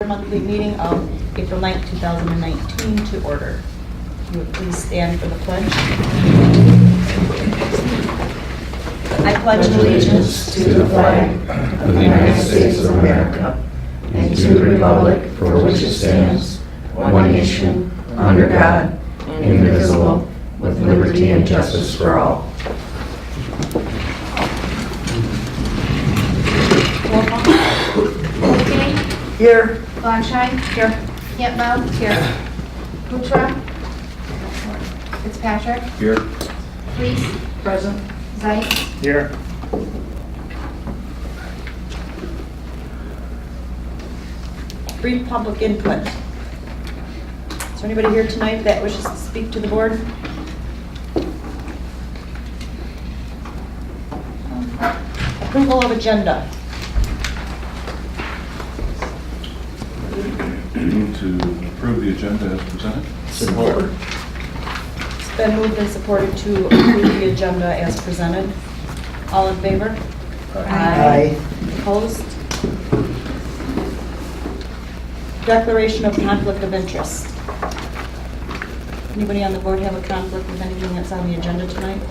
Monthly meeting of April 9th, 2019 to order. If you would please stand for the pledge. I pledge allegiance to the flag of the United States of America and to the republic for which it stands, one nation, under God, indivisible, with liberty and justice for all. Here. Longshine? Here. Campbell? Here. Kuchera? Fitzpatrick? Here. Fleece? Present. Zeitz? Here. Brief public input. Is there anybody here tonight that wishes to speak to the board? Approval of agenda. Move to approve the agenda as presented. Support. It's been moved and supported to approve the agenda as presented. All in favor? Aye. Opposed? Declaration of conflict of interest. Anybody on the board have a conflict with anything that's on the agenda tonight?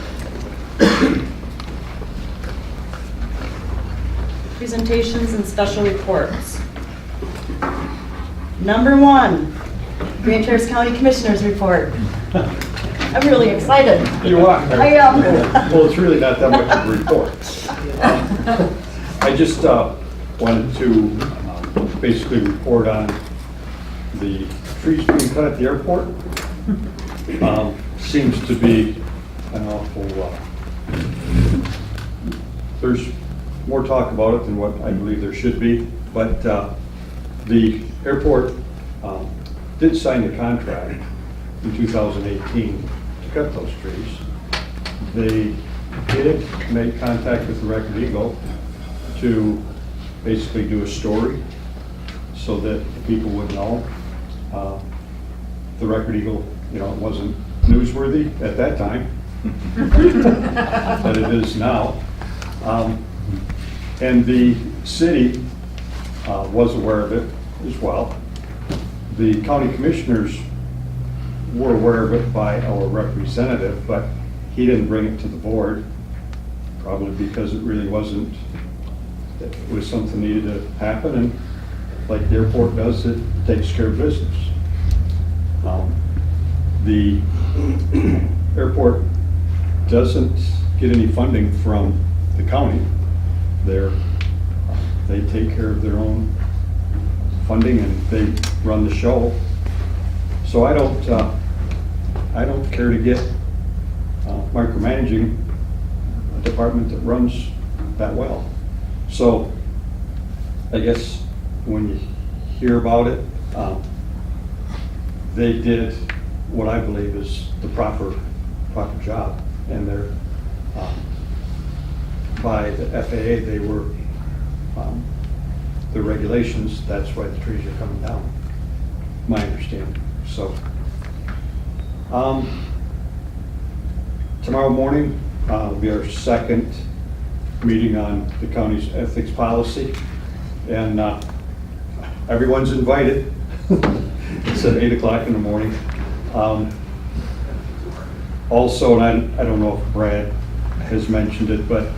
Presentations and special reports. Number 1, Grand Terrace County Commissioners Report. I'm really excited. You are. I am. Well, it's really not that much of a report. I just wanted to basically report on the trees being cut at the airport. Seems to be an awful, there's more talk about it than what I believe there should be, but the airport did sign the contract in 2018 to cut those trees. They did make contact with the Record Eagle to basically do a story so that people would know. The Record Eagle, you know, it wasn't newsworthy at that time, but it is now. And the city was aware of it as well. The county commissioners were aware of it by our representative, but he didn't bring it to the board, probably because it really wasn't, it was something needed to happen, and like the airport does, it takes care of business. The airport doesn't get any funding from the county. They take care of their own funding and they run the show. So I don't care to get micromanaging a department that runs that well. So I guess when you hear about it, they did what I believe is the proper job, and they're by the FAA, they were the regulations, that's why the trees are coming down, my understanding. So tomorrow morning will be our second meeting on the county's ethics policy, and everyone's invited. It's at 8 o'clock in the morning. Also, and I don't know if Brad has mentioned it, but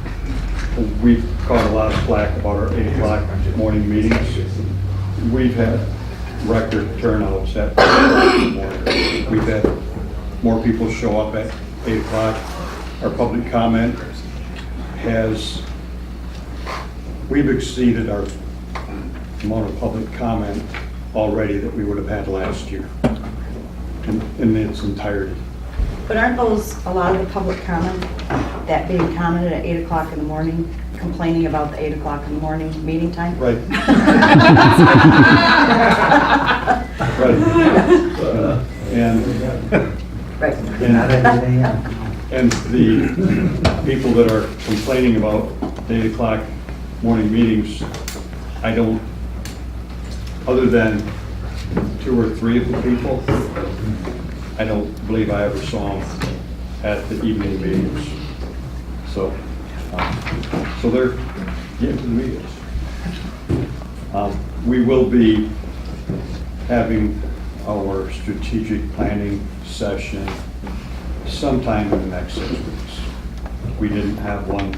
we've caught a lot of flack about our 8 o'clock morning meetings. We've had record turnouts at 8 in the morning. We've had more people show up at 8 o'clock. Our public comment we've exceeded our amount of public comment already that we would have had last year in its entirety. But aren't those a lot of the public comment that being commented at 8 o'clock in the morning, complaining about the 8 o'clock in the morning meeting time? Right. Right. Right. And the people that are complaining about 8 o'clock morning meetings, I don't, other than 2 or 3 of the people, I don't believe I ever saw them at the evening meetings. So they're getting to the meetings. We will be having our strategic planning session sometime in the next 6 weeks. We didn't have one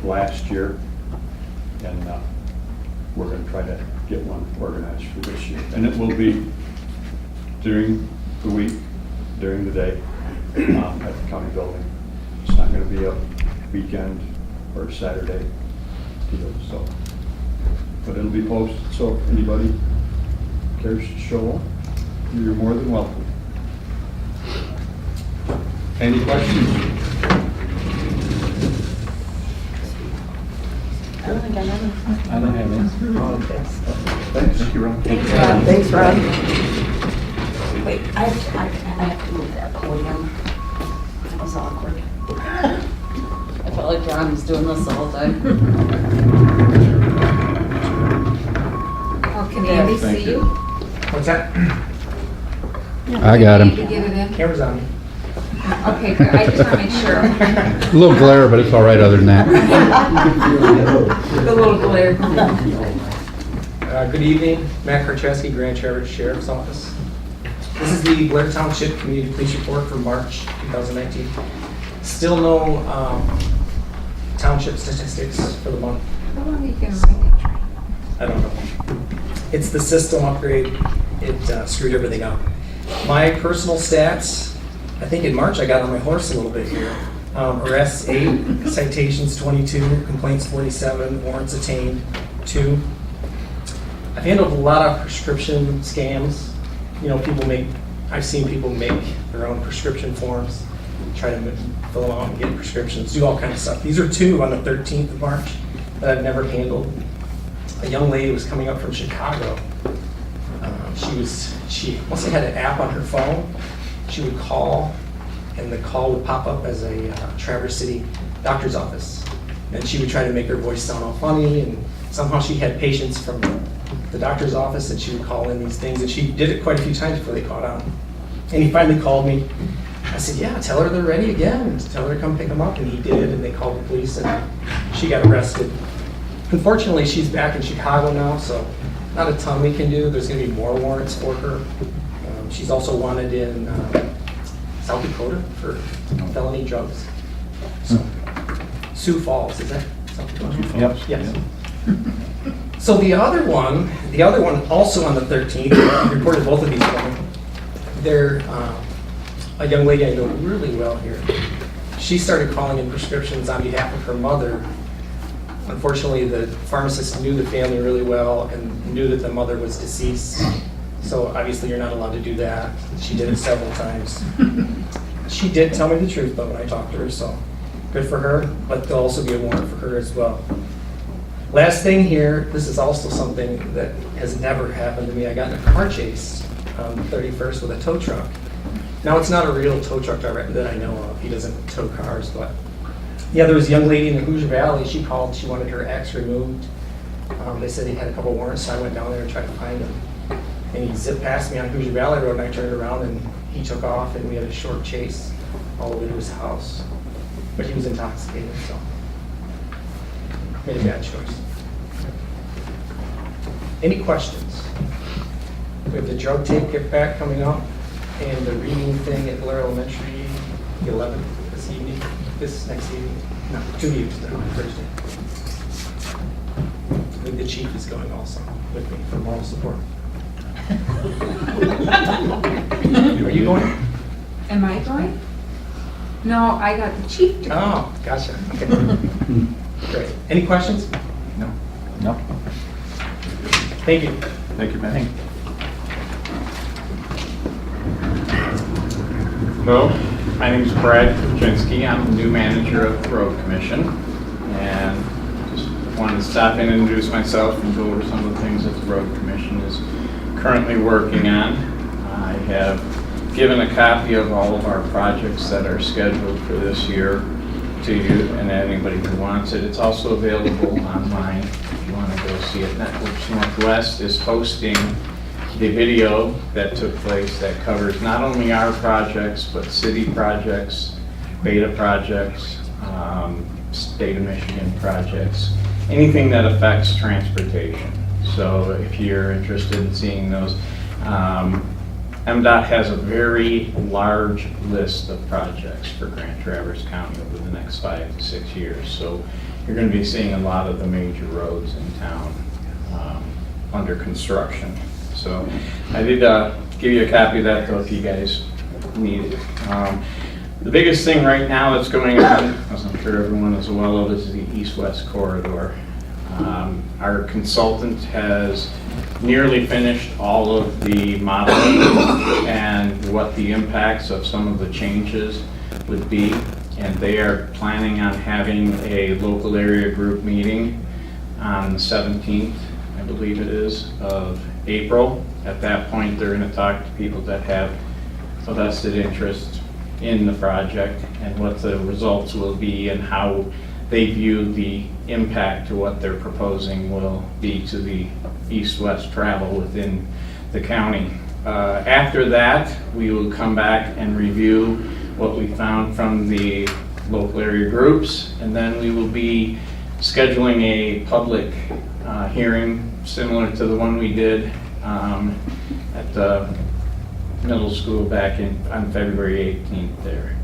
last year, and we're going to try to get one organized for this year. And it will be during the week, during the day, at the county building. It's not going to be a weekend or Saturday deal, so. But it'll be posted, so if anybody cares to show up, you're more than welcome. Any questions? I don't think I have any. I don't have any. Thanks. Thank you, Ron. Thanks, Ron. Wait, I have to move that podium. That was awkward. I felt like Ron was doing this the whole time. Oh, can Andy Thank see you. you? What's that? I got Andy, him. get it in? Camera's on me. Okay, good, I just want to make sure. A little glare, but it's all right other than that. The little glare. Good evening, Matt Karczewski, Grand Traverse Sheriff's Office. This is the Blair Township Community Police Report for March 2019. Still no township statistics for the month. How long are you going to write it? I don't know. It's the system upgrade. It screwed everything up. My personal stats, I think in March I got on my horse a little bit here. Arrests 8, citations 22, complaints 47, warrants attained 2. I've handled a lot of prescription scams. You know, I've seen people make their own prescription forms, try to fill them out and get prescriptions, do all kinds of stuff. These are 2 on the 13th of March that I've never handled. A young lady was coming up from Chicago. She must have had an app on her phone. She would call, and the call would pop up as a Traverse City doctor's office. And she would try to make her voice sound all funny, and somehow she had patients from the doctor's office, and she would call in these things, and she did it quite a few times before they caught on. And he finally called me. I said, yeah, tell her they're ready again. Tell her to come pick them up, and he did, and they called the police, and she got arrested. Unfortunately, she's back in Chicago now, so not a ton we can do. There's going to be more warrants for her. She's also wanted in South Dakota for felony drugs. So, Sioux Falls, is that South Dakota? Yep. Yes. So the other one also on the 13th, I reported both of these for me. They're a young lady I know really well here. She started calling in prescriptions on behalf of her mother. Unfortunately, the pharmacist knew the family really well and knew that the mother was deceased. So obviously you're not allowed to do that. She did it several times. She did tell me the truth though when I talked to her, so good for her, but there'll also be a warrant for her as well. Last thing here, this is also something that has never happened to me. I got in a car chase on the 31st with a tow truck. Now it's not a real tow truck driver that I know of. He doesn't tow cars, but yeah, there was a young lady in the Hoosier Valley. She called, she wanted her ex removed. They said he had a couple warrants, so I went down there and tried to find him. And he zipped past me on Hoosier Valley Road, and I turned around and he took off, and we had a short chase all the way to his house. But he was intoxicated, so made a bad choice. Any questions? We have the drug take kickback coming up and the reading thing at Blair Elementary, the 11th this next evening. No, 2 evenings now, Thursday. I think the chief is going also with me for moral support. Are you going? Am I going? No, I got the chief to go. Oh, gotcha. Okay. Great. Any questions? No. No. Thank you. Thank you, Matt. Hello, my name is Brad Kuczynski. I'm the new manager of the Road Commission, and just wanted to stop in and introduce myself and go over some of the things that the Road Commission is currently working on. I have given a copy of all of our projects that are scheduled for this year to you and anybody who wants it. It's also available online if you want to go see it. Networks Northwest is hosting the video that took place that covers not only our projects, but city projects, beta projects, state of Michigan projects, anything that affects transportation. So if you're interested in seeing those, MDOT has a very large list of projects for Grand Traverse County over the next 5 to 6 years. So you're going to be seeing a lot of the major roads in town under construction. So I did give you a copy of that though if you guys need it. The biggest thing right now that's going on, as I'm sure everyone is well of, is the east-west corridor. Our consultant has nearly finished all of the modeling and what the impacts of some of the changes would be. And they are planning on having a local area group meeting on the 17th, I believe it is, of April. At that point, they're going to talk to people that have a vested interest in the project and what the results will be and how they view the impact to what they're proposing will be to the east-west travel within the county. After that, we will come back and review what we found from the local area groups, and then we will be scheduling a public hearing similar to the one we did at the middle school back on February 18th there.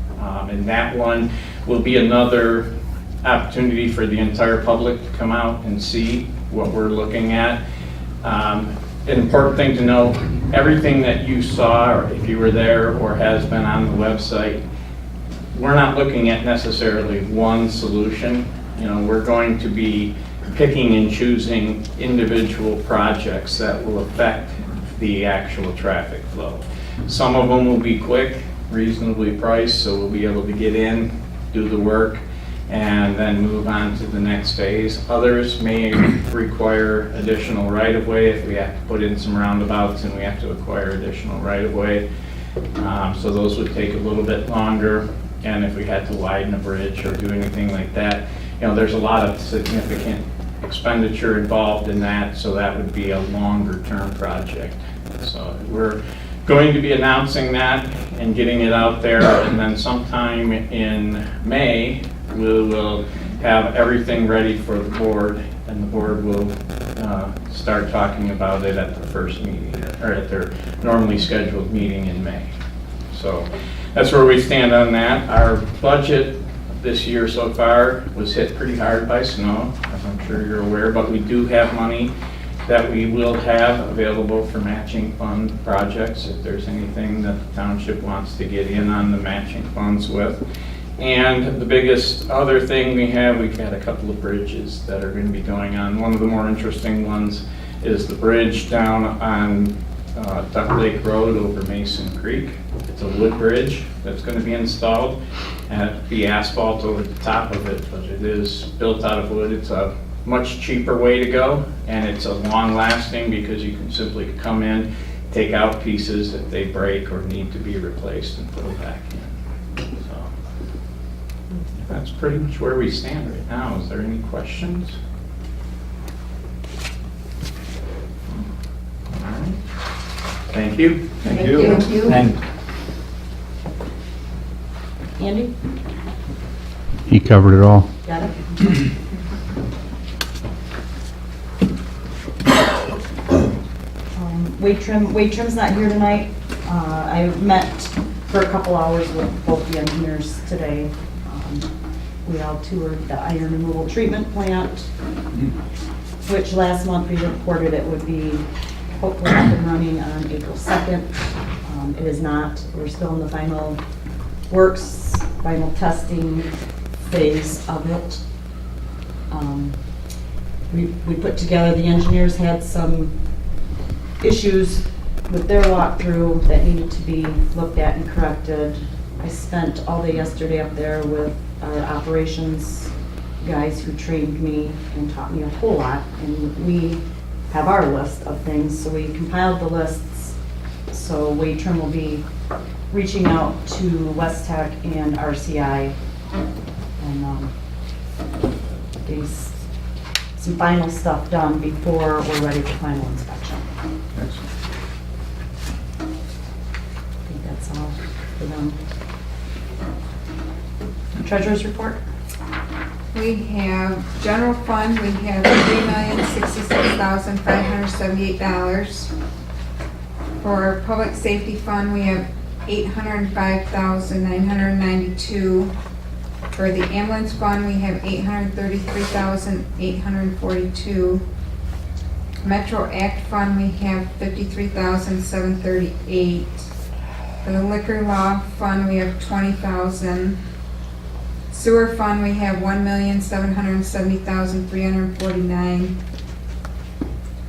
And that one will be another opportunity for the entire public to come out and see what we're looking at. An important thing to know, everything that you saw, or if you were there or has been on the website, we're not looking at necessarily one solution. You know, we're going to be picking and choosing individual projects that will affect the actual traffic flow. Some of them will be quick, reasonably priced, so we'll be able to get in, do the work, and then move on to the next phase. Others may require additional right-of-way if we have to put in some roundabouts and we have to acquire additional right-of-way. So those would take a little bit longer. And if we had to widen a bridge or do anything like that, you know, there's a lot of significant expenditure involved in that, so that would be a longer-term project. So we're going to be announcing that and getting it out there, and then sometime in May, we will have everything ready for the board, and the board will start talking about it at the first meeting, or at their normally scheduled meeting in May. So that's where we stand on that. Our budget this year so far was hit pretty hard by snow, as I'm sure you're aware, but we do have money that we will have available for matching fund projects if there's anything that the township wants to get in on the matching funds with. And the biggest other thing we've got a couple of bridges that are going to be going on. One of the more interesting ones is the bridge down on Duck Lake Road over Mason Creek. It's a wood bridge that's going to be installed, and it'll be asphalt over the top of it, but it is built out of wood. It's a much cheaper way to go, and it's a long-lasting because you can simply come in, take out pieces if they break or need to be replaced, and put them back in. So that's pretty much where we stand right now. Is there any questions? All right. Thank you. Thank you. And Andy, he covered it all. got it? Wade Trim's not here tonight. I met for a couple hours with both the engineers today. We all toured the iron removal treatment plant, which last month we reported it would be hopefully up and running on April 2nd. It is not. We're still in the final works, final testing phase of it. We put together, the engineers had some issues with their walkthrough that needed to be looked at and corrected. I spent all day yesterday up there with our operations guys who trained me and taught me a whole lot, and we have our list of things, so we compiled the lists. So Wade Trim will be reaching out to West Tech and RCI and getting some final stuff done before we're ready for final inspection. Excellent. I think that's all for them. Treasurer's report? We have general fund, we have $3,066,578. For public safety fund, we have 805,992. For the ambulance fund, we have 833,842. Metro Act fund, we have 53,738. For the liquor law fund, we have 20,000. Sewer fund, we have 1,770,349.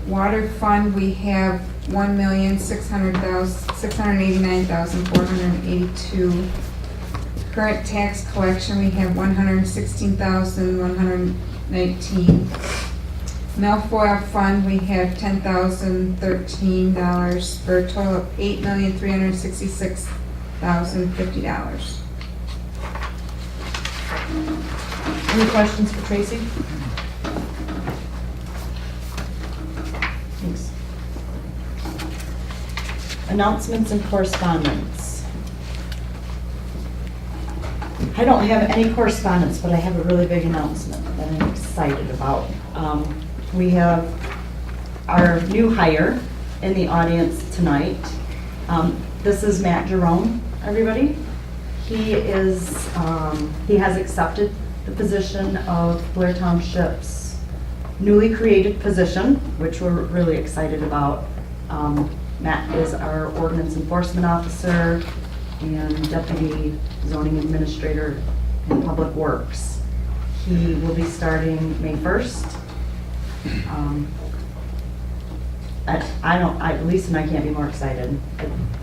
Water fund, we have 1,689,482. Current tax collection, we have 116,119. Milfoil fund, we have $10,013 for a total of $8,366,050. Any questions for Tracy? Thanks. Announcements and correspondence. I don't have any correspondence, but I have a really big announcement that I'm excited about. We have our new hire in the audience tonight. This is Matt Jerome, everybody. He has accepted the position of Blair Township's newly created position, which we're really excited about. Matt is our ordinance enforcement officer and deputy zoning administrator in public works. He will be starting May 1st. Lisa and I can't be more excited.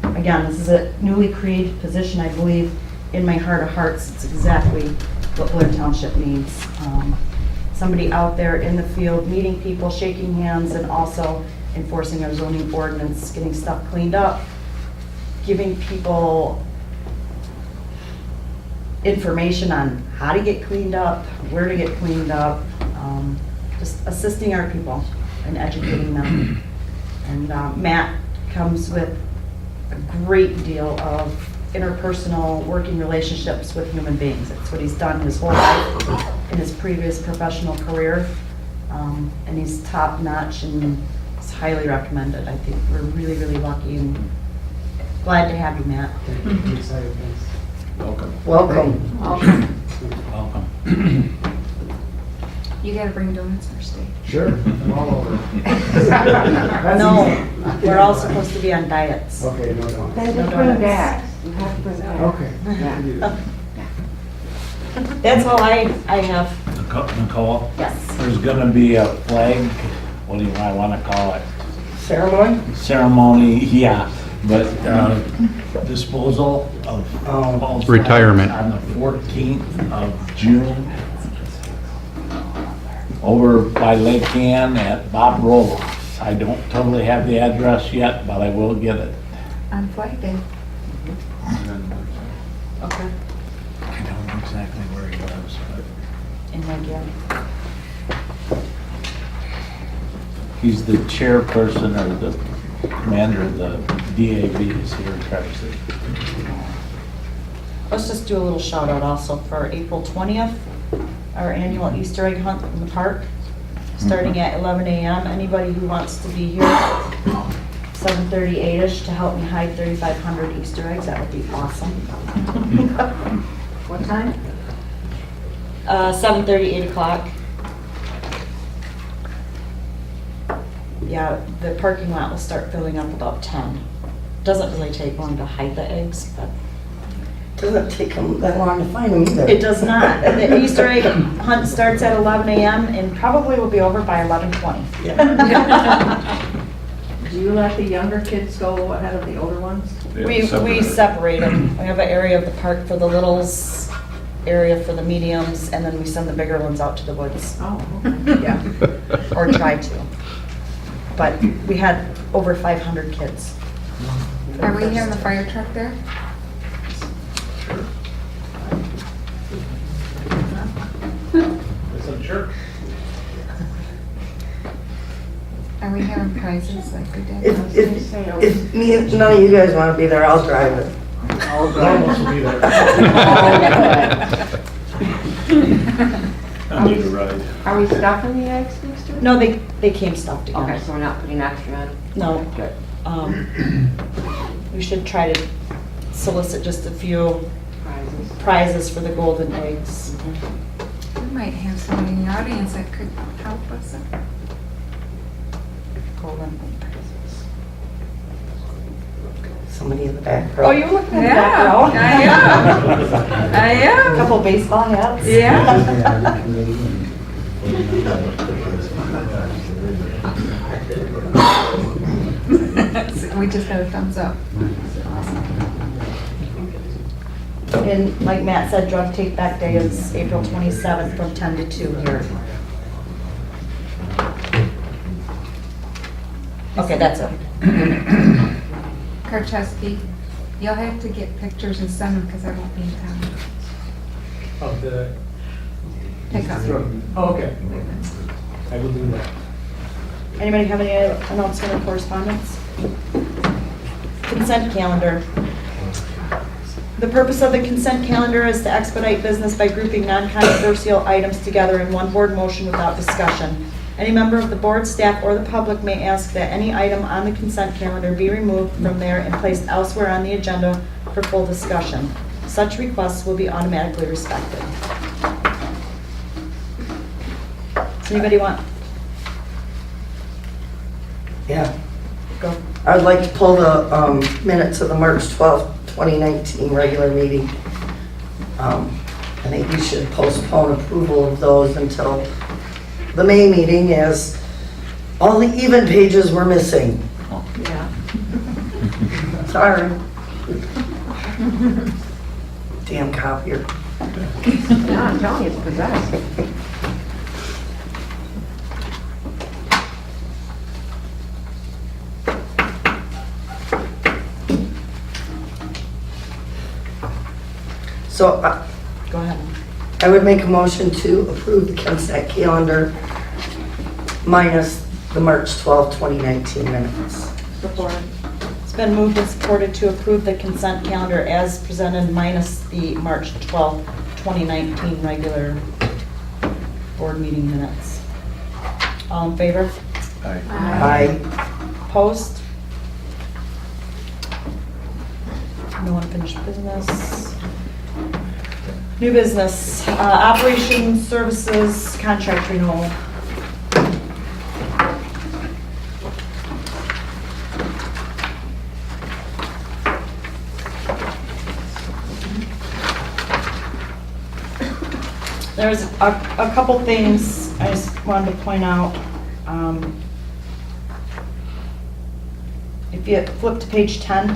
Again, this is a newly created position. I believe in my heart of hearts, it's exactly what Blair Township needs. Somebody out there in the field, meeting people, shaking hands, and also enforcing our zoning ordinance, getting stuff cleaned up, giving people information on how to get cleaned up, where to get cleaned up, just assisting our people and educating them. And Matt comes with a great deal of interpersonal working relationships with human beings. That's what he's done his whole life in his previous professional career. And he's top notch and is highly recommended. I think we're really, really lucky and glad to have you, Matt. Welcome. Welcome. Welcome. You gotta bring donuts first, Dave. Sure, I'm all over. No, we're all supposed to be on diets. Okay, no, no. No donuts. You have to bring back. Okay. That's all I have. Nicole, Yes. there's gonna be a flag, what do you might wanna call it? Ceremony? Ceremony, yeah, but disposal of false flags Retirement. on the 14th of June over by Lake Ann at Bob Roloff's. I don't totally have the address yet, but I will get it. On Flag Day. Okay. I don't know exactly where he lives, but And again. he's the chairperson or the commander of the DAV is here in Traverse City. Let's just do a little shout out also for April 20th, our annual Easter egg hunt in the park, starting at 11 a.m. Anybody who wants to be here, 7:38ish to help me hide 3,500 Easter eggs, that would be awesome. What time? 7:30, 8 o'clock. Yeah, the parking lot will start filling up about 10. Doesn't really take long to hide the eggs, but Doesn't take them that long to find them either. it does not. The Easter egg hunt starts at 11 a.m. and probably will be over by 11:20. Do you let the younger kids go ahead of the older ones? We separate them. We have an area of the park for the littles, area for the mediums, and then we send the bigger ones out to the woods. Oh, okay. Yeah, or try to. But we had over 500 kids. Are we having the fire truck there? It's a church. Are we having prizes like we did? If none of you guys want to be there, I'll drive it. I need a ride. Are we stuffing the eggs next to it? No, they came stuffed again. Okay, so we're not putting extra in? No. Good. We should try to solicit just a few prizes for the golden eggs. We might have somebody in the audience that could help us. Golden egg prizes. Somebody in the back row. Oh, you're looking at the Yeah, back row? I am. Couple baseball hats? Yeah. We just got a thumbs up. And like Matt said, drug take back day is April 27th from 10 to 2 here. Okay, that's it. Karcheski, you'll have to get pictures and send them because I won't be in town. Of the, Pick up. oh, okay. I will do that. Anybody have any announcement or correspondence? Consent calendar. The purpose of the consent calendar is to expedite business by grouping non-controversial items together in one board motion without discussion. Any member of the board, staff, or the public may ask that any item on the consent calendar be removed from there and placed elsewhere on the agenda for full discussion. Such requests will be automatically respected. Does anybody want? Yeah. Go. I would like to pull the minutes of the March 12th, 2019 regular meeting. I think you should postpone approval of those until the May meeting, as all the even pages were missing. Yeah. Sorry. Damn copier. No, I'm telling you, it's possessed. So Go ahead. I would make a motion to approve the consent calendar minus the March 12th, 2019 minutes. Support. It's been moved and supported to approve the consent calendar as presented minus the March 12th, 2019 regular board meeting minutes. All in favor? Aye. Opposed? No unfinished business. New business, operation services contract renewal. There's a couple things I just wanted to point out. If you flip to page 10.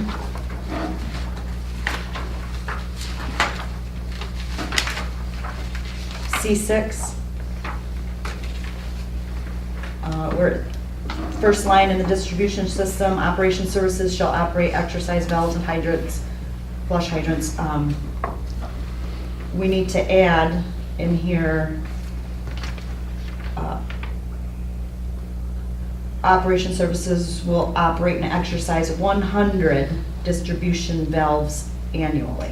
C6. Where first line in the distribution system, operation services shall operate exercise valves and hydrants, flush hydrants. We need to add in here, operation services will operate and exercise 100 distribution valves annually.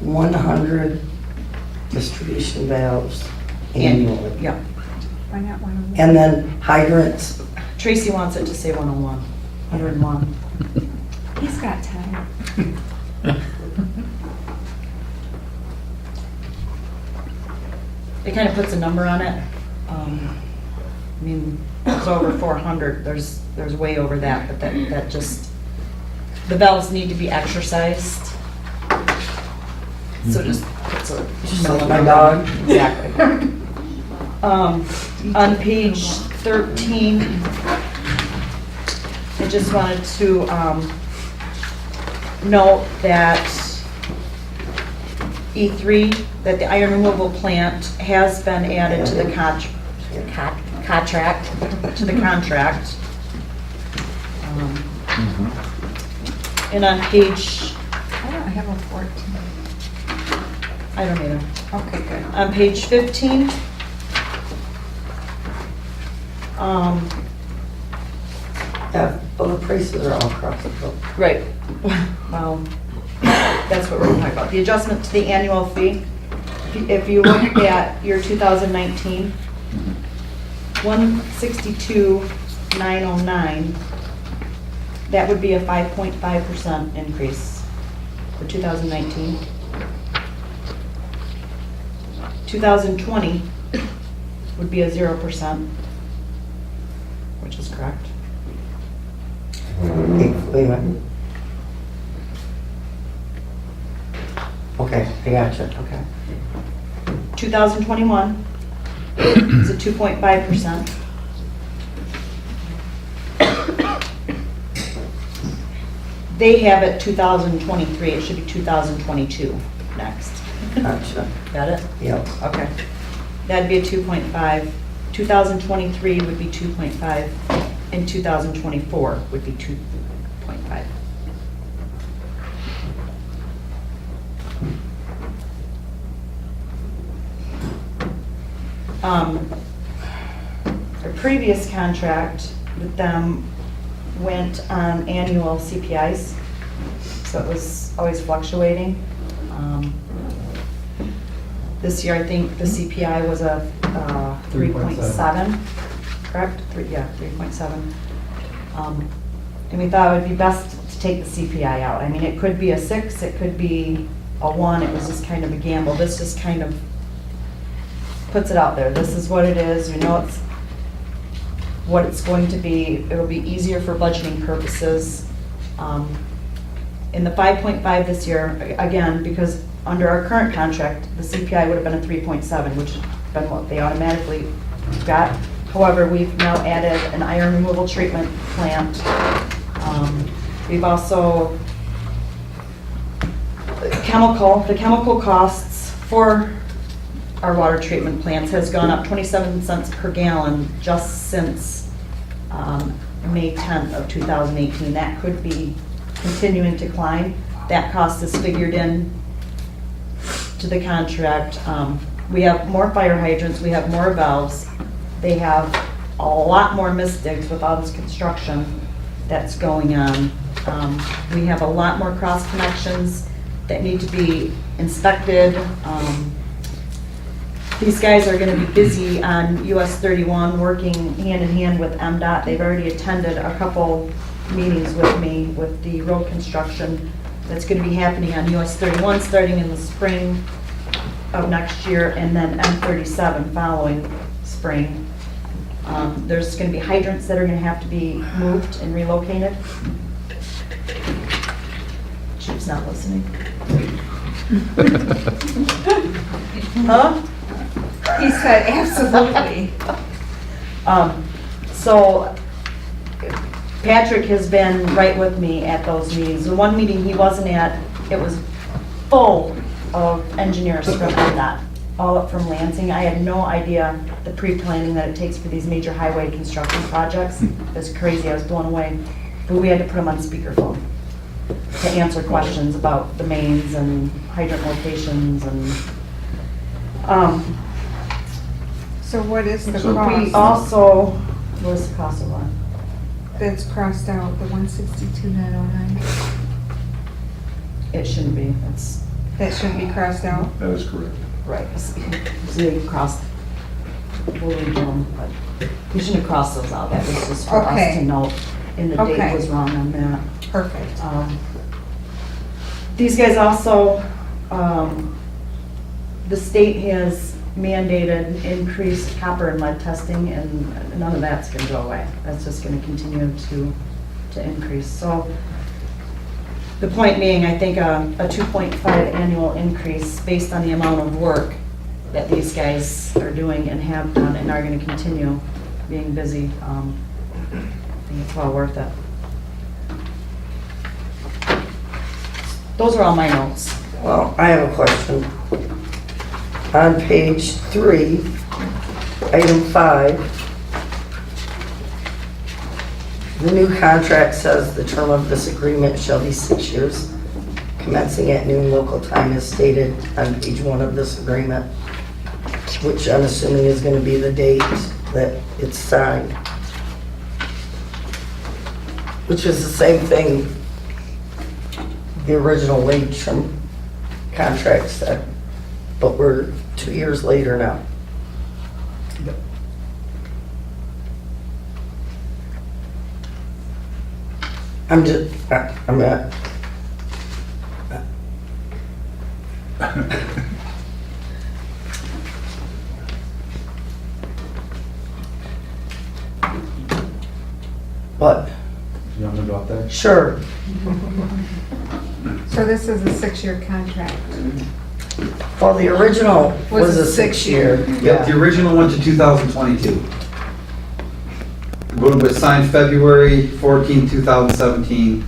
100 distribution valves annually. Yeah. Why not 101? And then hydrants. Tracy wants it to say 101, 101. He's got time. It kind of puts a number on it. I mean, it's over 400, there's way over that, but that just, the valves need to be exercised. So just puts a. Just like my dog. Exactly. On page 13, I just wanted to note that E3, that the iron removal plant has been added to the contract. And on page, I don't have a 14. I don't either. Okay, good. On page 15, Yeah, well, the prices are all across the board. right, well, that's what we're gonna talk about. The adjustment to the annual fee. If you look at your 2019, 162 909, that would be a 5.5% increase for 2019. 2020 would be a 0%, which is correct. Wait a minute. Okay, I gotcha. Okay. 2021 is a 2.5%. They have it 2023, it should be 2022 next. Gotcha. Got it? Yep. Okay. That'd be a 2.5. 2023 would be 2.5, and 2024 would be 2.5. Our previous contract with them went on annual CPIs, so it was always fluctuating. This year, I think the CPI was a 3.7, correct? Yeah, 3.7. And we thought it would be best to take the CPI out. I mean, it could be a 6, it could be a 1, it was just kind of a gamble. This just kind of puts it out there. This is what it is, we know it's what it's going to be. It'll be easier for budgeting purposes. In the 5.5 this year, again, because under our current contract, the CPI would have been a 3.7, which has been what they automatically got. However, we've now added an iron removal treatment plant. We've also, the chemical costs for our water treatment plants has gone up 27 cents per gallon just since May 10th of 2018. That could be continuing to climb. That cost is figured in to the contract. We have more fire hydrants, we have more valves. They have a lot more misdigs with all this construction that's going on. We have a lot more cross connections that need to be inspected. These guys are going to be busy on US 31, working hand in hand with MDOT. They've already attended a couple meetings with me with the road construction that's going to be happening on US 31 starting in the spring of next year, and then M37 following spring. There's going to be hydrants that are going to have to be moved and relocated. Chief's not listening. Huh? He said absolutely. So Patrick has been right with me at those meetings. The one meeting he wasn't at, it was full of engineers from MDOT, all up from Lansing. I had no idea the pre-planning that it takes for these major highway construction projects. It's crazy, I was blown away. But we had to put them on speakerphone to answer questions about the mains and hydrant locations and, So what is the we cost also, what is the cost of one? that's crossed out, the 162,909? It shouldn't be, it's, That shouldn't be crossed out? That is correct. right, they crossed, we'll read them, but we shouldn't have crossed those out, that was just for us Okay. to note, and the date Okay. was wrong on that. Perfect. These guys also, the state has mandated increased copper and lead testing, and none of that's gonna go away. That's just gonna continue to increase. So the point being, I think a 2.5 annual increase based on the amount of work that these guys are doing and have done and are gonna continue being busy, I think it's well worth it. Those are all my notes. Well, I have a question. On page 3, item 5, the new contract says the term of this agreement shall be 6 years, commencing at noon local time as stated on page 1 of this agreement, which I'm assuming is going to be the date that it's signed. Which is the same thing the original wage term contract said, but we're 2 years later now. I'm just, I'm not, what? You want me to go up there? Sure. So this is a 6-year contract. Well, the original was a a 6-year. Yep, the original went to 2022. Would have signed February 14, 2017.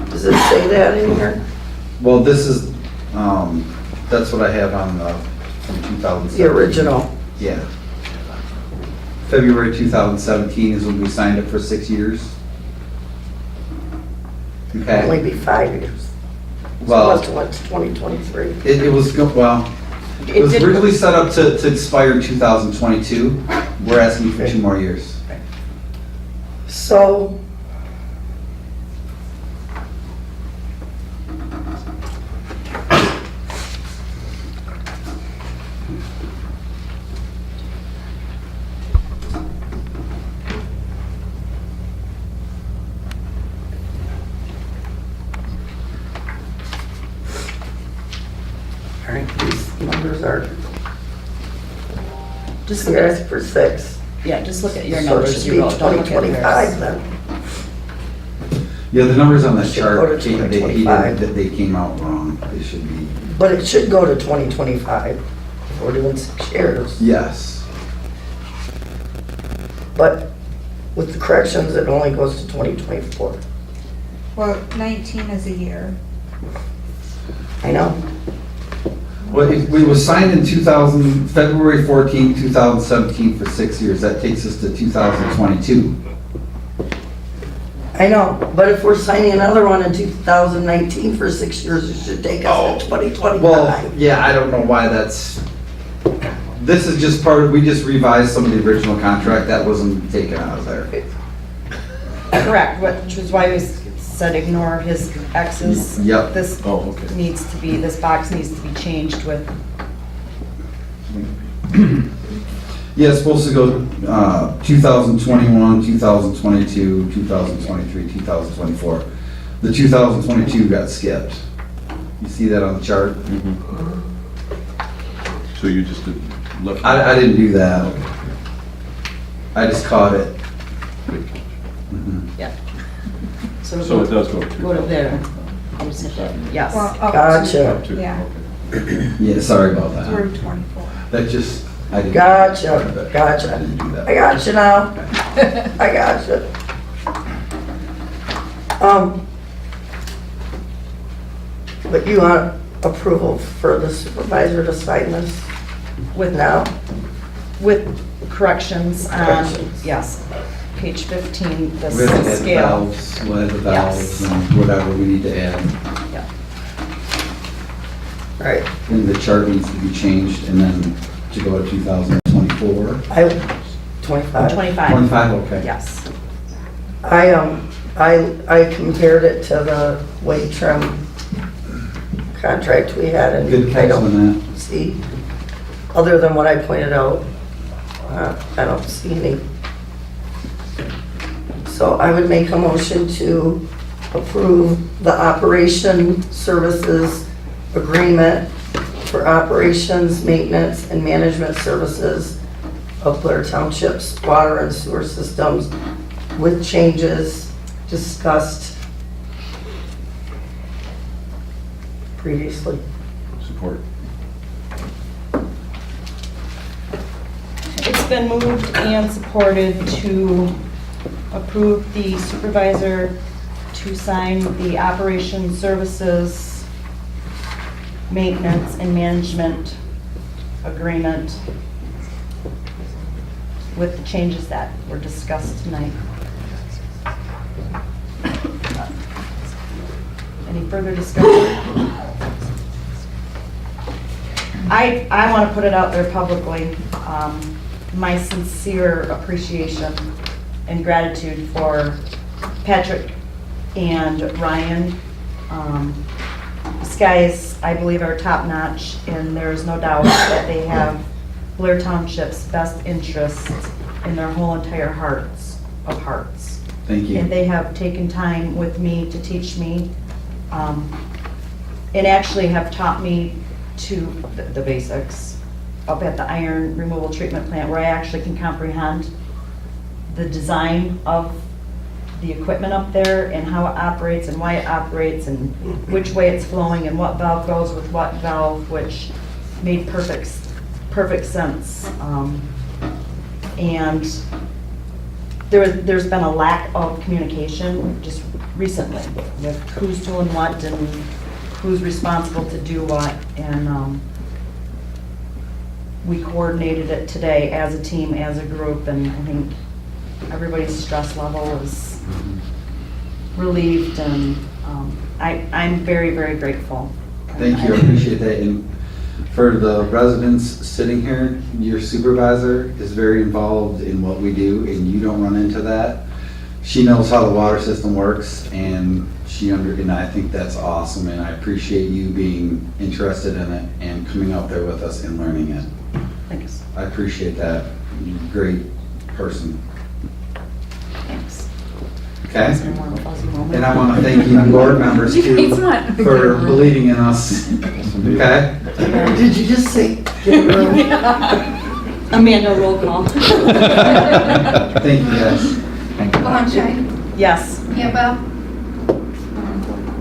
Does it say that in here? Well, this is, that's what I have on the, from 2017. The original. Yeah. February 2017 is when we signed it for 6 years. Okay. Only be 5 years. Well, So it went to 2023. it was, well, it was originally set up to expire in 2022. We're asking for 2 more years. So, all right, these numbers are, Just so look you're at, asking for 6. yeah, just look at your So it numbers should you be wrote. Don't look at 2025 theirs. then. Yeah, the numbers on that Should go chart, to he 2025. didn't- they came out wrong. They should be, But it should go to 2025 if we're doing 6 years. yes. But with the corrections, it only goes to 2024. Well, 19 is a year. I know. Well, it was signed in 2000, February 14, 2017 for 6 years. That takes us to 2022. I know, but if we're signing another one in 2019 for 6 years, it should take us to 2025. Well, yeah, I don't know why that's, this is just part of, we just revised some of the original contract. That wasn't taken out of there. Correct, which is why we said ignore his X's. Yep. This Oh, okay. needs to be, this box needs to be changed with, Yeah, it's supposed to go 2021, 2022, 2023, 2024. The 2022 got skipped. You see that on the chart? So you just did left. I didn't do that. I just caught it. Mhm. yeah. So it does go to. Go to there. You just hit that, yes. Well, up Gotcha. Up to, Yeah. okay. Yeah, sorry about that. Through 24. That just, I didn't. Gotcha, I gotcha. didn't do that. I got you now. I got you. But you want approval for the supervisor to sign this With now? With corrections on, Corrections. yes, page 15, the We have to add scale. valves, we'll add the valves Yes. and whatever we need to add. Yeah. Right. And the chart needs to be changed and then to go to 2024. 25. 25, 25, okay. yes. I compared it to the weight trim contract we had and Good I catch don't on that. see, other than what I pointed out, I don't see any. So I would make a motion to approve the operation services agreement for operations, maintenance, and management services of Blair Township's water and sewer systems with changes discussed previously. Support. It's been moved and supported to approve the supervisor to sign the operation services, maintenance, and management agreement with the changes that were discussed tonight. Any further discussion? I want to put it out there publicly, my sincere appreciation and gratitude for Patrick and Ryan. These guys, I believe, are top-notch, and there's no doubt that they have Blair Township's best interests in their whole entire hearts of hearts. Thank you. And they have taken time with me to teach me, and actually have taught me the basics up at the iron removal treatment plant, where I actually can comprehend the design of the equipment up there and how it operates and why it operates and which way it's flowing and what valve goes with what valve, which made perfect sense. And there's been a lack of communication just recently with who's doing what and who's responsible to do what. And we coordinated it today as a team, as a group, and I think everybody's stress level is relieved, and I'm very, very grateful. Thank you, I appreciate that. And for the residents sitting here, your supervisor is very involved in what we do, and you don't run into that. She knows how the water system works, and and I think that's awesome, and I appreciate you being interested in it and coming out there with us and learning it. Thanks. I appreciate that. You're a great person. Thanks. Okay? Is there more of a fuzzy moment? And I want to thank you, board members, too, It's not- for believing in us. Okay? Did you just say, get a room? Amanda, roll call. Thank you, guys. Valentine, Yes. Campbell,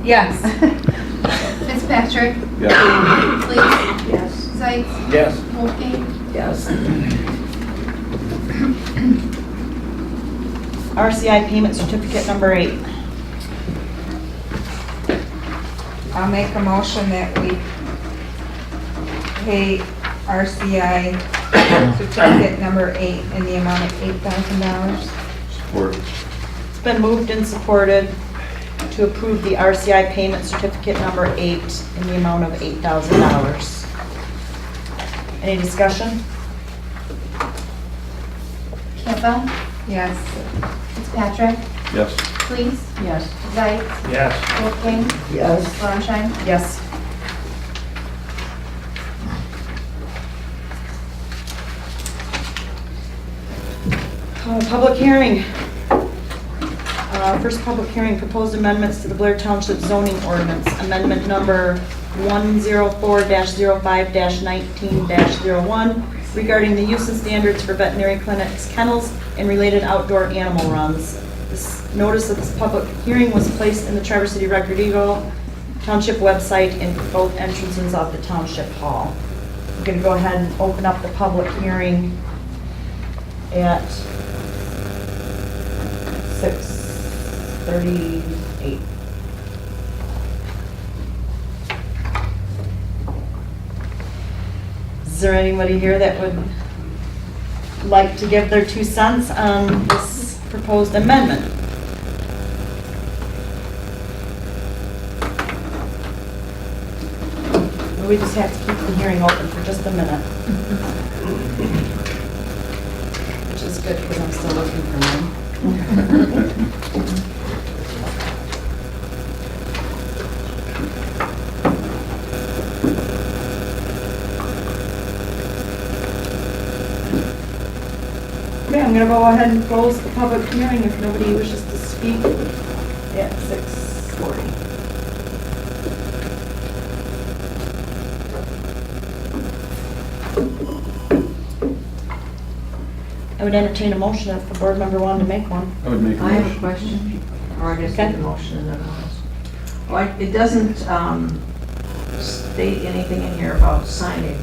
Yes. Fitzpatrick, Yeah. Lees, Yes. Zeitz, Yes. Wolfgang, Yes. RCI payment certificate number 8. I'll make a motion that we pay RCI certificate number 8 in the amount of $8,000. Support. It's been moved and supported to approve the RCI payment certificate number 8 in the amount of $8,000. Any discussion? Campbell, Yes. Fitzpatrick, Yes. Lees, Yes. Zeitz, Yes. Wolfgang, Yes. Valentine. Yes. Public hearing. First public hearing, proposed amendments to the Blair Township zoning ordinance, amendment number 104-05-19-01 regarding the use and standards for veterinary clinics, kennels, and related outdoor animal runs. This notice of this public hearing was placed in the Traverse City Record Eagle Township website in both entrances of the Township Hall. We're going to go ahead and open up the public hearing at 6:38. Is there anybody here that would like to give their 2 cents on this proposed amendment? We just have to keep the hearing open for just a minute. Which is good because I'm still looking for mine. Okay, I'm gonna go ahead and close the public hearing if nobody wishes to speak at 6:40. I would entertain a motion if the board member wanted to make one. I would make a I have a motion. question, or I guess Okay. the motion and then I'll ask. Well, it doesn't state anything in here about signage,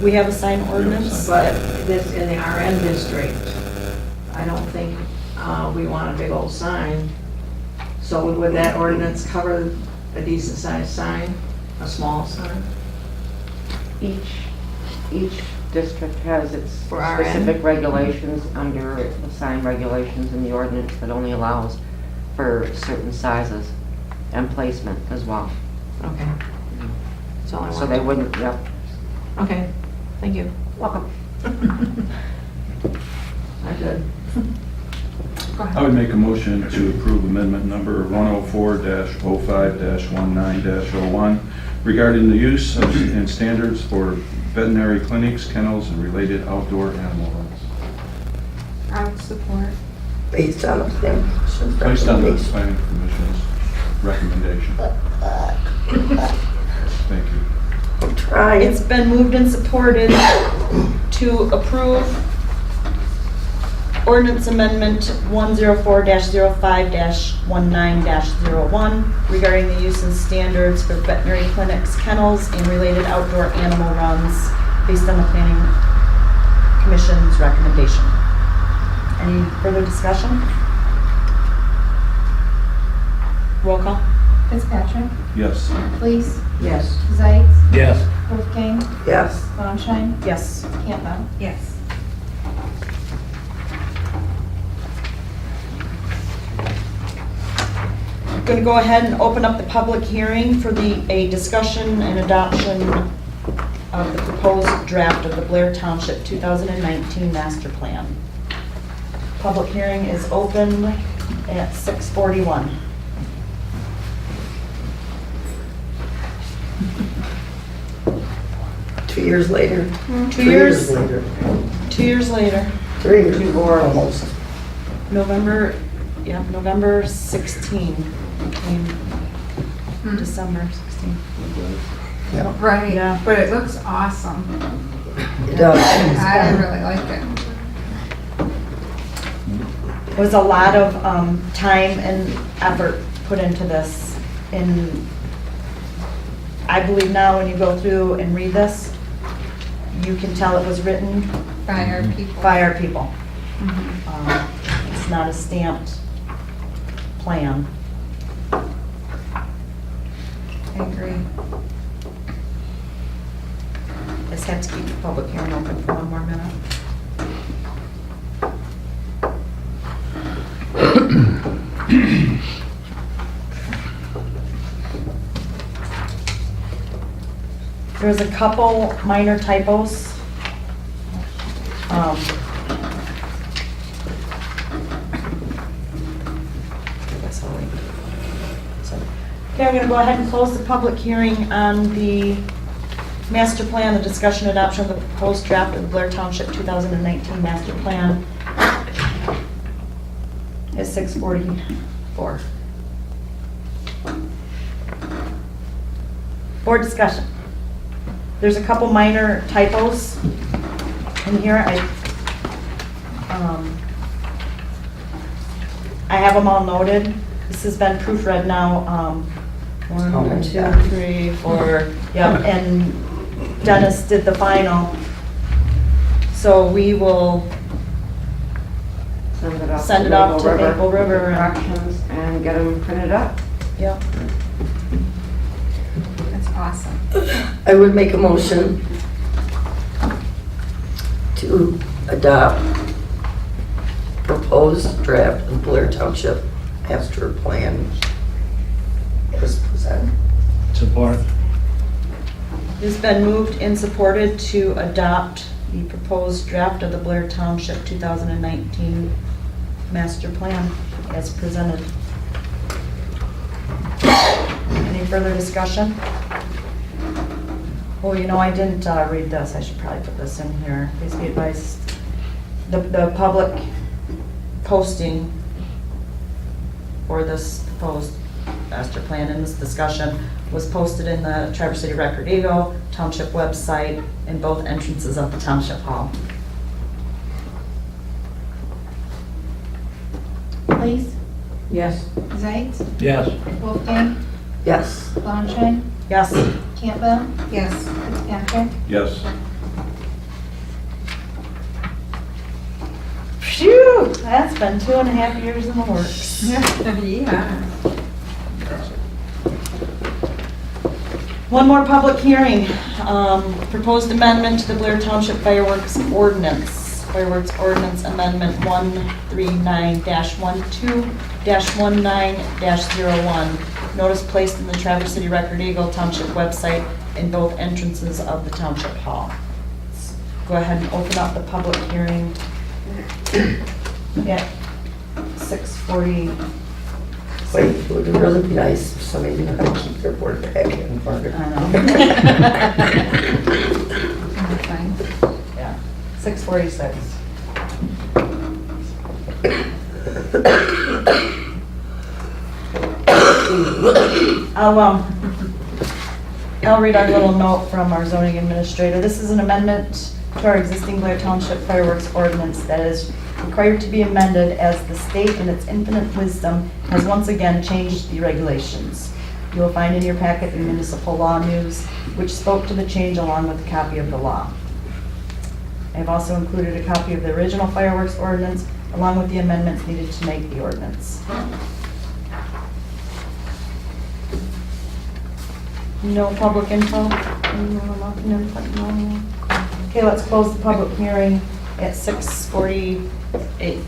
We have a sign ordinance. but this, in the RN district, I don't think we want a big old sign. So would that ordinance cover a decent sized sign, a small sign? Each district has its For RN? specific regulations under the sign regulations in the ordinance that only allows for certain sizes and placement as well. Okay. That's all I So want. they wouldn't, yep. Okay, thank you. Welcome. I'm good. I would make a motion to approve amendment number 104-05-19-01 regarding the use of and standards for veterinary clinics, kennels, and related outdoor animal runs. I would support. based on the planning commission's Based on the recommendation. planning commission's recommendation. Thank you. Try It's it. been moved and supported to approve ordinance amendment 104-05-19-01 regarding the use and standards for veterinary clinics, kennels, and related outdoor animal runs based on the planning commission's recommendation. Any further discussion? Roll call. Fitzpatrick, Yes. Please, Yes. Zeitz, Yes. Wolfgang, Yes. Bonstein, Yes. Campbell. Yes. Going to go ahead and open up the public hearing for a discussion and adoption of the proposed draft of the Blair Township 2019 Master Plan. Public hearing is open at 6:41. Two years later. 2 years, later. 2 years later, 3 years more almost. November 16 became December 16. Yeah, Right, Yeah. but it looks awesome. it does. I really like it. Was a lot of time and effort put into this. And I believe now when you go through and read this, you can tell it was written By our people. by our people. Mhm. It's not a stamped plan. I agree. Just have to keep the public hearing open for one more minute. There's a couple minor typos. Okay, I'm gonna go ahead and close the public hearing on the master plan, the discussion and adoption of the proposed draft of the Blair Township 2019 master plan. It's 6:44. Board discussion. There's a couple minor typos in here. I have them all noted. This has been proofread now, 1, 2, 3, 4, yep, and Dennis did the final. So we will send it off to Maple River. Corrections and get them printed up. Yep. That's awesome. I would make a motion to adopt proposed draft of Blair Township master plan as presented. Support. It's been moved and supported to adopt the proposed draft of the Blair Township 2019 master plan as presented. Any further discussion? Oh, you know, I didn't read this. I should probably put this in here. Please be advised, the public posting for this proposed master plan and this discussion was posted in the Traverse City Record Eagle, Township website, in both entrances of the Township Hall. Please, Yes. Zeitz, Yes. Wolfgang, Yes. Bonstein, Yes. Campbell, Yes. Fitzpatrick. Yes. Phew, that's been 2.5 years in the works. Yeah. One more public hearing, proposed amendment to the Blair Township Fireworks Ordinance. Fireworks Ordinance Amendment 139-12-19-01. Notice placed in the Traverse City Record Eagle Township website in both entrances of the Township Hall. Let's go ahead and open up the public hearing at 6:40. Wait, it would really be nice if somebody knew how to keep their board packet in order. I know. Fine. Yeah, 6:46. I'll read our little note from our zoning administrator. This is an amendment to our existing Blair Township fireworks ordinance that is required to be amended as the state in its infinite wisdom has once again changed the regulations. You will find in your packet the municipal law news, which spoke to the change along with a copy of the law. I have also included a copy of the original fireworks ordinance along with the amendments needed to make the ordinance. No public info? No. Okay, let's close the public hearing at 6:48.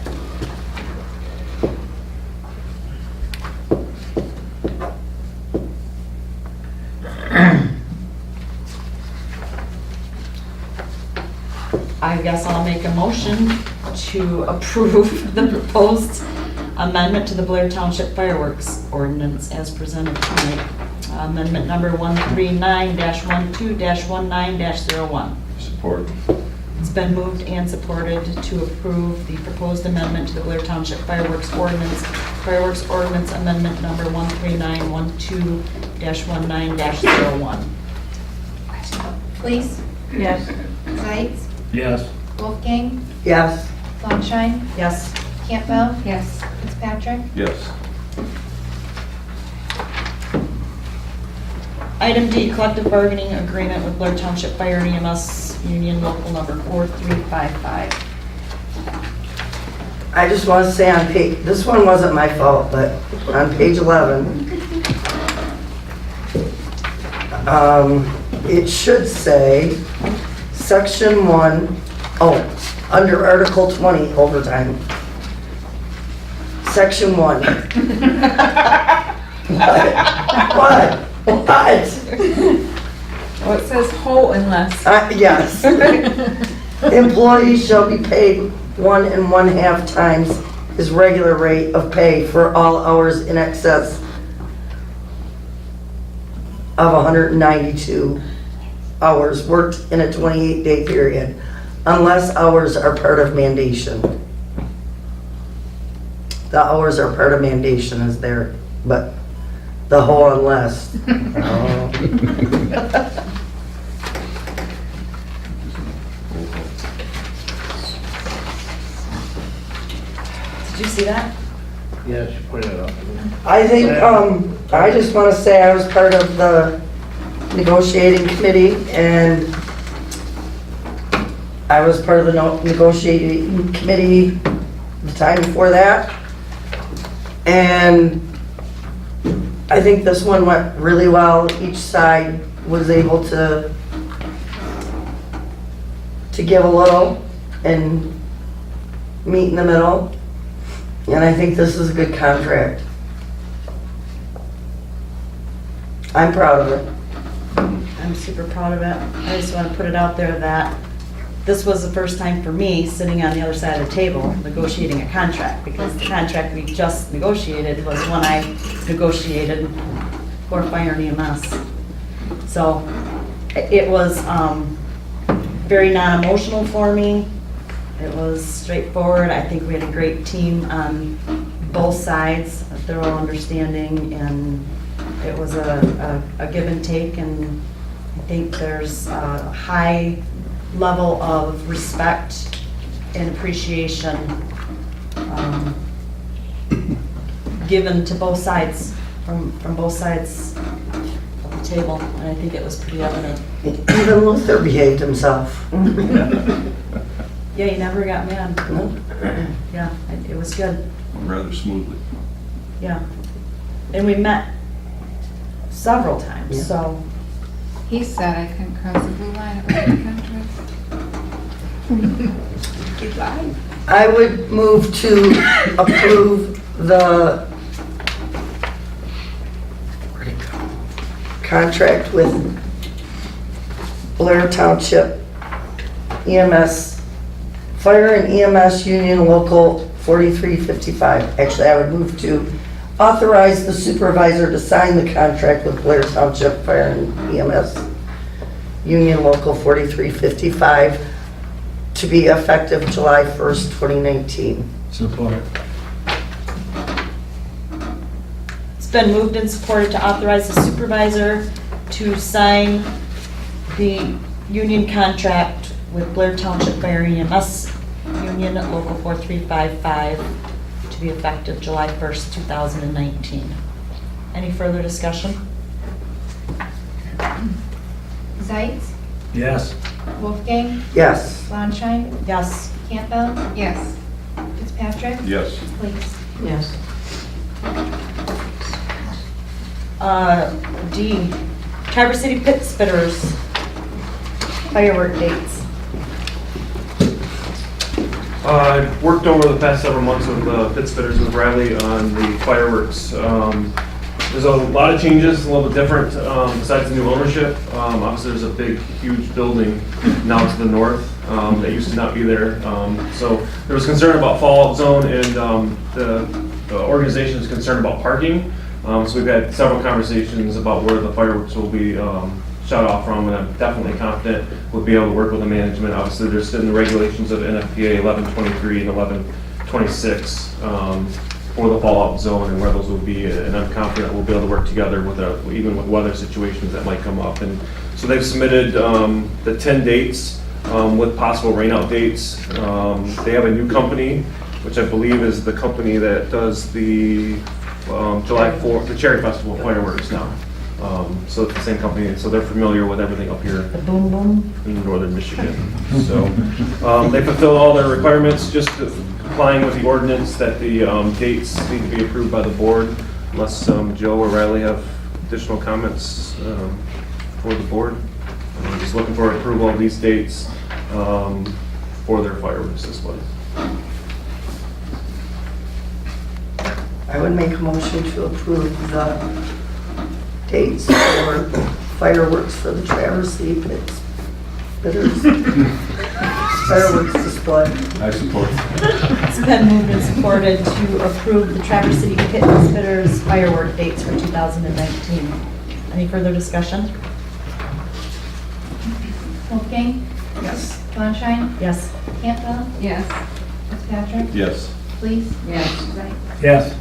I guess I'll make a motion to approve the proposed amendment to the Blair Township fireworks ordinance as presented tonight. Amendment number 139-12-19-01. Support. It's been moved and supported to approve the proposed amendment to the Blair Township fireworks ordinance amendment number 139-12-19-01. Please, Yes. Sights, Yes. Wolfgang, Yes. Longshine, Yes. Campbell, Yes. Fitzpatrick. Yes. Item D, collective bargaining agreement with Blair Township Fire and EMS Union Local Number 4355. I just want to say on page, this one wasn't my fault, but on page 11, it should say, section 1, under Article 20, overtime. Section 1. What? What? Well, it says whole unless. Yes. Employees shall be paid 1 1/2 times his regular rate of pay for all hours in excess of 192 hours worked in a 28-day period, unless hours are part of mandation. The hours are part of mandation is there, but the whole unless. Did you see that? Yeah, she pointed it out. I think, I just want to say I was part of the negotiating committee, and I was part of the negotiating committee the time before that. And I think this one went really well. Each side was able to give a little and meet in the middle. And I think this is a good contract. I'm proud of it. I'm super proud of it. I just want to put it out there that this was the first time for me sitting on the other side of the table negotiating a contract, because the contract we just negotiated was one I negotiated for fire and EMS. So it was very non-emotional for me. It was straightforward. I think we had a great team on both sides, a thorough understanding, and it was a give and take, and I think there's a high level of respect and appreciation given to both sides, from both sides of the table, and I think it was pretty evident. Even Luther behaved himself. Yeah, he never got mad. No. Yeah, it was good. Rather smoothly. Yeah. And we met several times, Yeah. so. He said I couldn't cross the blue line about the contract. He lied. I would move to approve the contract with Blair Township EMS, Fire and EMS Union Local 4355. Actually, I would move to authorize the supervisor to sign the contract with Blair Township Fire and EMS Union Local 4355 to be effective July 1st, 2019. Support. been moved and supported to authorize the supervisor to sign the union contract with Blair Township Fire EMS Union Local 4355 to be effective July 1st, 2019. Any further discussion? Zeitz, Yes. Wolfgang, Yes. Landschein, Yes. Campbell, Yes. Yes. Fitzpatrick, Lees. Yes. D, Traverse City Pit Spitters firework dates. I've worked over the past several months with Pit Spitters with Riley on the fireworks. There's a lot of changes, a little bit different, besides the new ownership. Obviously, there's a big, huge building now to the north that used to not be there. So there was concern about fallout zone, and the organization is concerned about parking. So we've had several conversations about where the fireworks will be shut off from, and I'm definitely confident we'll be able to work with the management. Obviously, there's still the regulations of NFPA 1123 and 1126 for the fallout zone and where those will be, and I'm confident we'll be able to work together with even with weather situations that might come up. And so they've submitted the 10 dates with possible rainout dates. They have a new company, which I believe is the company that does the July 4th, the Cherry Festival fireworks now. So it's the same company, so they're familiar with everything up here The boom boom. in northern Michigan. So they fulfill all their requirements, just complying with the ordinance that the dates need to be approved by the board, unless Joe or Riley have additional comments for the board. I'm just looking for approval of these dates for their fireworks displays. I would make a motion to approve the dates for fireworks for the Traverse City Pit Spitters fireworks display. I support. It's been moved and supported to approve the Traverse City Pit Spitters firework dates for 2019. Any further discussion? Wolfgang, Yes. Landschein, Yes. Campbell, Yes. Fitzpatrick, Yes. Lees. Yes. Zeitz. Yes.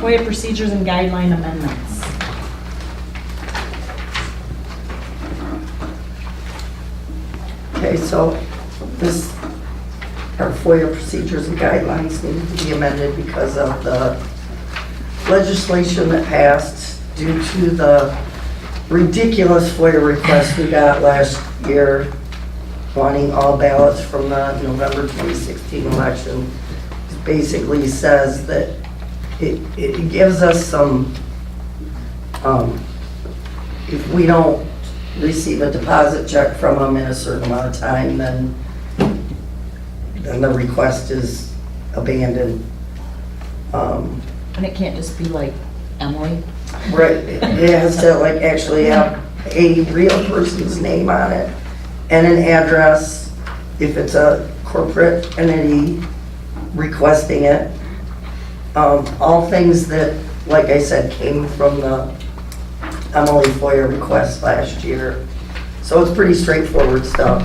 FOIA procedures and guideline amendments. Okay, so this, our FOIA procedures and guidelines need to be amended because of the legislation that passed due to the ridiculous FOIA request we got last year, wanting all ballots from the November 2016 election. It basically says that it gives us some, if we don't receive a deposit check from them in a certain amount of time, then the request is abandoned. And it can't just be like Emily. Right, it has to like actually have a real person's name on it and an address if it's a corporate entity requesting it. All things that, like I said, came from the Emily FOIA request last year. So it's pretty straightforward stuff.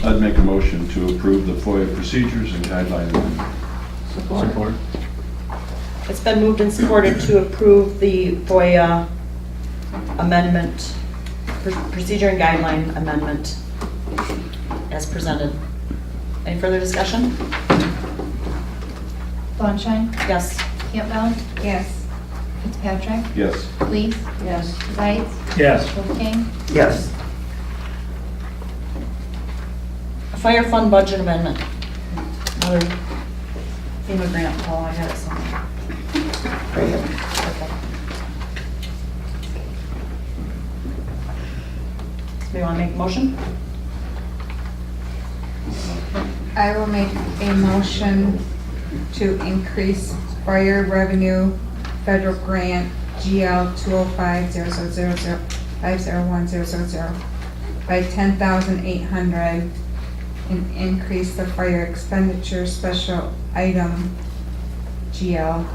I'd make a motion to approve the FOIA procedures and guidelines. Support. It's been moved and supported to approve the FOIA amendment, procedure and guideline amendment as presented. Any further discussion? Landschein, Yes. Campbell, Yes. Fitzpatrick, Yes. Lees. Yes. Zeitz, Yes. Wolfgang, Yes. Fire fund budget amendment. Another FEMA grant, Paul, I had it somewhere. Right here. Okay. Do you want to make a motion? I will make a motion to increase fire revenue federal grant GL 205-000-501-000 by $10,800 and increase the fire expenditure special item GL.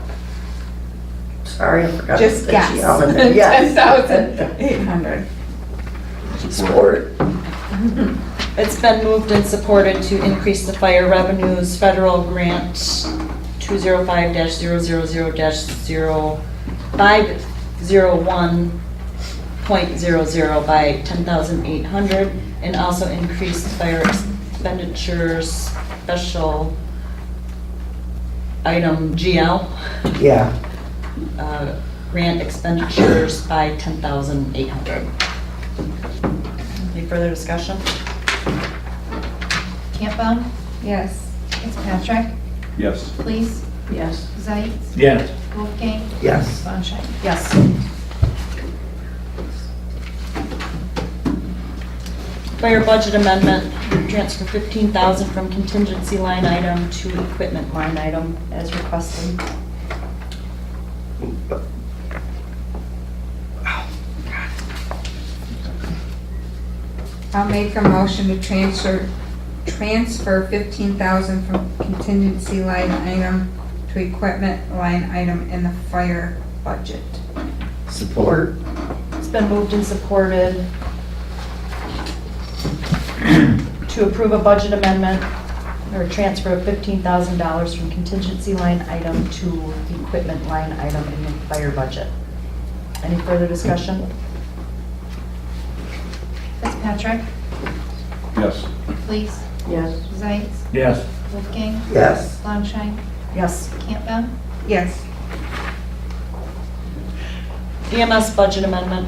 Sorry, I forgot. Just the guess. GL in there. Yes. $10,800. Support. It's been moved and supported to increase the fire revenues, federal grant 205-000-0501.00 by 10,800, and also increase the fire expenditures special item GL. Yeah. Grant expenditures by 10,800. Any further discussion? Campbell, Yes. Fitzpatrick, Yes. Police, Yes. Zeitz, Yes. Wolfgang, Yes. Bonschein. Yes. Fire budget amendment, transfer 15,000 from contingency line item to equipment line item as requested. I'll make a motion to transfer 15,000 from contingency line item to equipment line item in the fire budget. Support. It's been moved and supported to approve a budget amendment or transfer of $15,000 from contingency line item to equipment line item in the fire budget. Any further discussion? Fitzpatrick, Yes. Police, Yes. Zeitz, Yes. Wolfgang, Yes. Bonschein, Yes. Campbell, Yes. EMS budget amendment.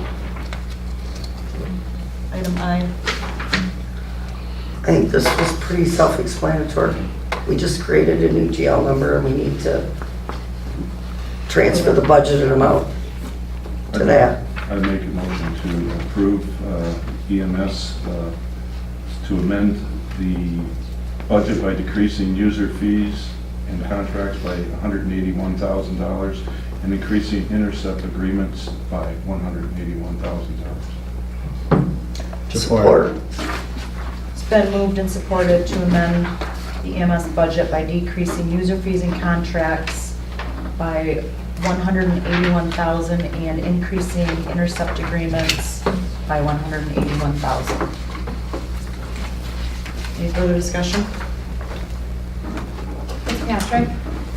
Item I. I think this was pretty self-explanatory. We just created a new GL number and we need to transfer the budgeted amount to that. I'd make a motion to approve EMS to amend the budget by decreasing user fees and contracts by $181,000 and increasing intercept agreements by $181,000. Support. It's been moved and supported to amend the EMS budget by decreasing user fees and contracts by $181,000 and increasing intercept agreements by $181,000. Any further discussion? Fitzpatrick,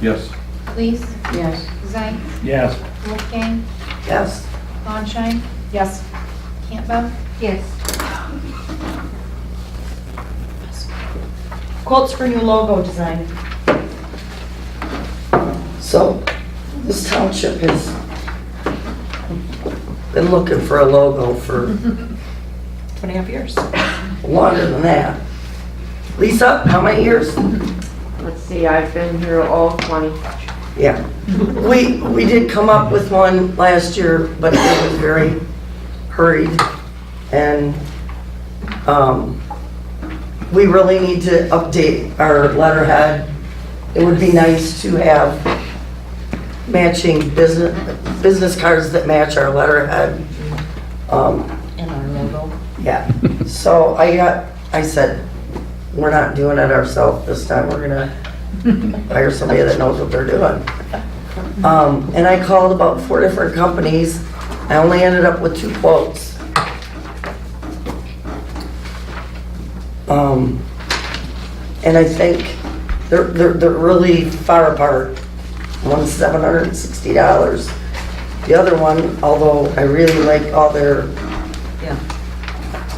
Yes. Police, Yes. Zeitz, Yes. Wolfgang, Yes. Bonschein, Yes. Campbell, Yes. Quotes for new logo design. So this township has been looking for a logo for 2.5 years. longer than that. Lisa, how many years? Let's see, I've been here all 20. Yeah. We did come up with one last year, but it was very hurried. And we really need to update our letterhead. It would be nice to have matching business cards that match our letterhead. In our logo. Yeah. So I said, we're not doing it ourselves this time. We're gonna hire somebody that knows what they're doing. And I called about 4 different companies. I only ended up with 2 quotes. And I think they're really far apart. One's $760. The other one, although I really like all their, Yeah.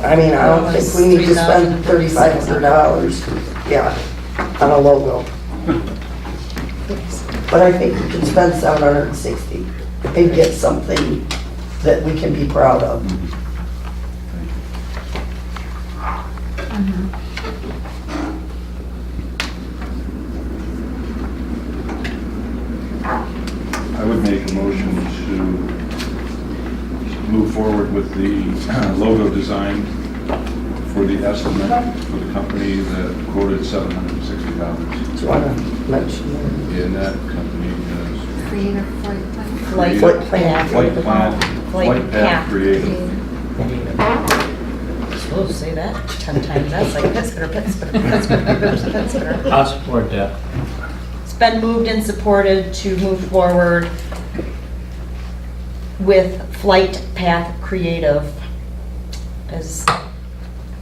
I mean, I don't think we need to spend $3,500, yeah, on a logo. But I think we can spend $760 and get something that we can be proud of. I would make a motion to move forward with the logo design for the estimate for the company that quoted $760. Do you want to mention that? And that company is Creative flight plan. Flight Flight plan. Flight Path Creative. I'm supposed to say that 10 times. That's like Pittsburgh. I'll support that. It's been moved and supported to move forward with Flight Path Creative as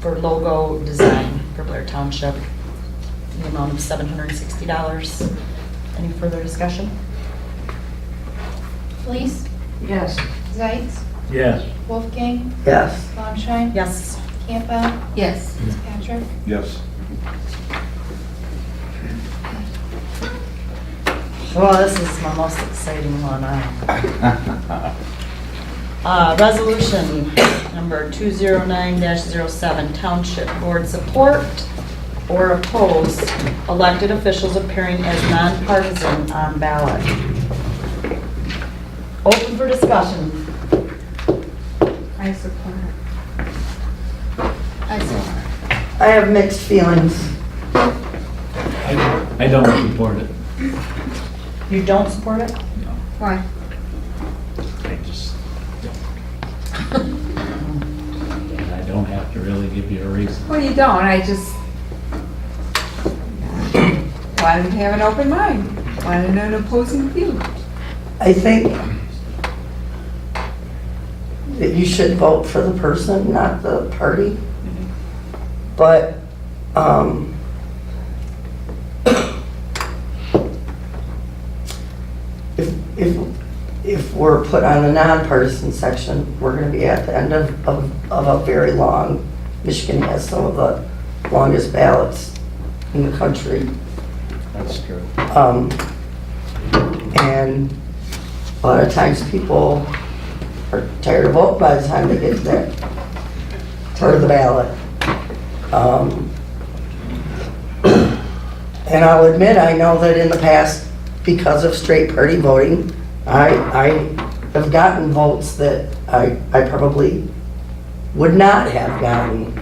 for logo design for Blair Township, in the amount of $760. Any further discussion? Fleece, Yes. Zeitz, Yes. Wolfgang, Yes. Landshine. Yes. Campbell, Yes. Fitzpatrick. Yes. Well, this is my most exciting one. Resolution number 209-07, Township Board support or oppose elected officials appearing as nonpartisan on ballot. Open for discussion. I support it. I support it. I have mixed feelings. I don't support it. You don't support it? Why? I just don't. And I don't have to really give you a reason. Well, you don't, I just wanted to have an open mind, wanted to know an opposing view. I think that you should vote for the person, not the party. But, if we're put on the nonpartisan section, we're gonna be at the end of a very long, Michigan has some of the longest ballots in the country. That's true. And a lot of times people are tired of voting by the time they get to that part of the ballot. And I'll admit, I know that in the past, because of straight party voting, I have gotten votes that I probably would not have gotten.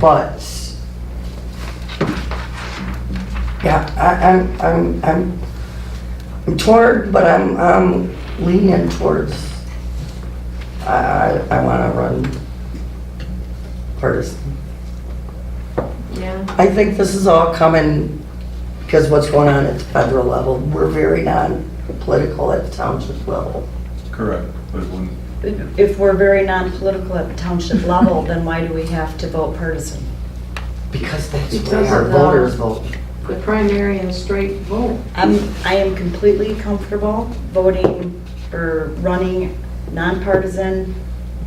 But yeah, I'm torn, but I'm leaning towards, I want to run partisan. Yeah. I think this is all coming because what's going on at the federal level. We're very non-political at the township level. Correct. But when, If we're very non-political at the township level, then why do we have to vote partisan? Because that's the way Because our of the- voters vote. The primary and straight vote. I am completely comfortable voting or running nonpartisan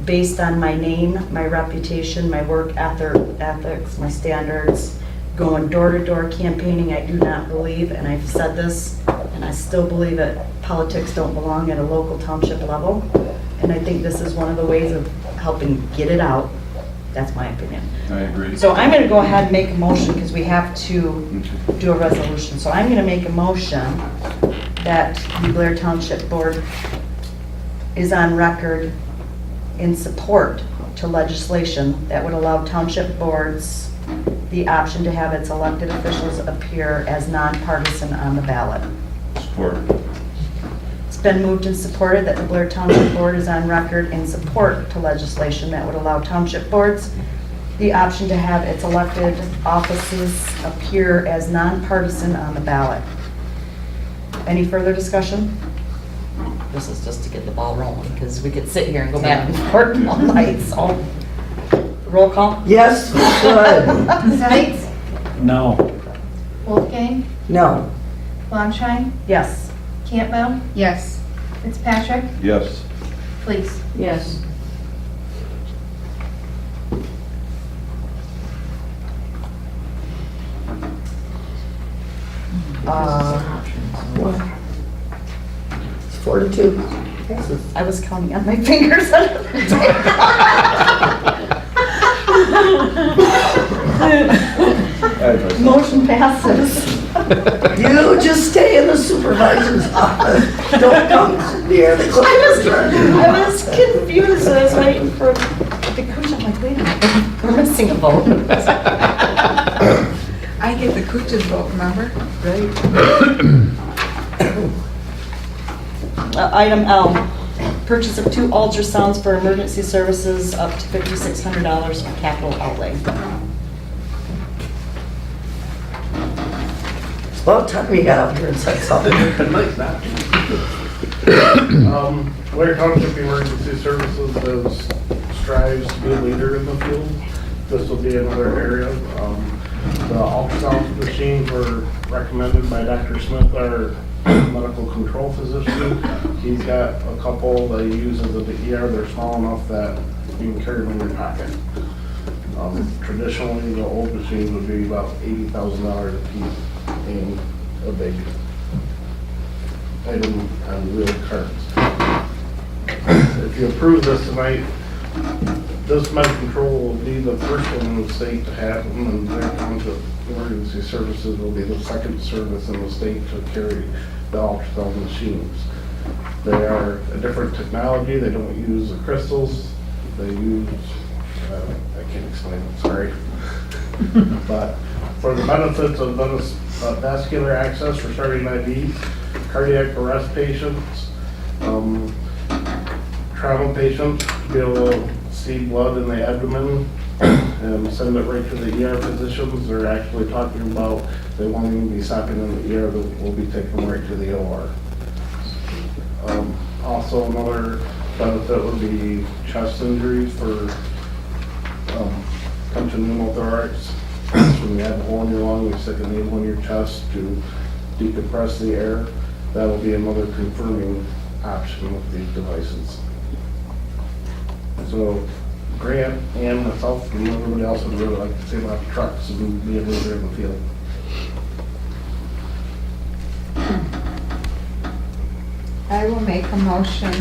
based on my name, my reputation, my work ethics, my standards. Going door to door campaigning, I do not believe, and I've said this, and I still believe it, politics don't belong at a local township level. And I think this is one of the ways of helping get it out. That's my opinion. I agree. So I'm gonna go ahead and make a motion because we have to do a resolution. So I'm gonna make a motion that the Blair Township Board is on record in support to legislation that would allow township boards the option to have its elected officials appear as nonpartisan on the ballot. Support. It's been moved and supported that the Blair Township Board is on record in support to legislation that would allow township boards the option to have its elected offices appear as nonpartisan on the ballot. Any further discussion? This is just to get the ball rolling, because we could sit here and go back and forth all night, so. Roll call? Yes, good. Zeitz, No. Wolfgang, No. Landshine, Yes. Campbell, Yes. Fitzpatrick, Yes. Fleece. Yes. It's 4-2. I was counting on my fingers. Motion passes. You just stay in the supervisor's office. Don't come near the clerk's. I was confused, I was waiting for the coach, I'm like, wait a minute, we're missing a vote. I get the cooch's vote, remember? Right. Item L, purchase of 2 ultrasounds for emergency services up to $5,600 for capital outlay. It's about time we got up here and said something. Blair Township Emergency Services has strives to be a leader in the field. This will be another area. The ultrasound machines were recommended by Dr. Smith, our medical control physician. He's got a couple that he uses at the ER. They're small enough that you can carry them in your pocket. Traditionally, the old machines would be about $80,000 a piece in a big item on wheel carts. If you approve this tonight, this med control will be the first one in the state to have them, and Blair Township Emergency Services will be the second service in the state to carry the ultrasound machines. They are a different technology. They don't use the crystals. They use, I can't explain it, sorry. But for the benefits of vascular access for starting IVs, cardiac arrest patients, trauma patients, to be able to see blood in the abdomen and send it right to the ER physicians. They're actually talking about they won't even be stopping in the ER, we'll be taking them right to the OR. Also, another benefit would be chest injuries for puncture pneumothorax. When you have a hole in your lung, you stick a needle in your chest to decompress the air. That will be another confirming option with these devices. So Grant and myself and everybody else would really like to see about trucks and be a leader in the field. I will make a motion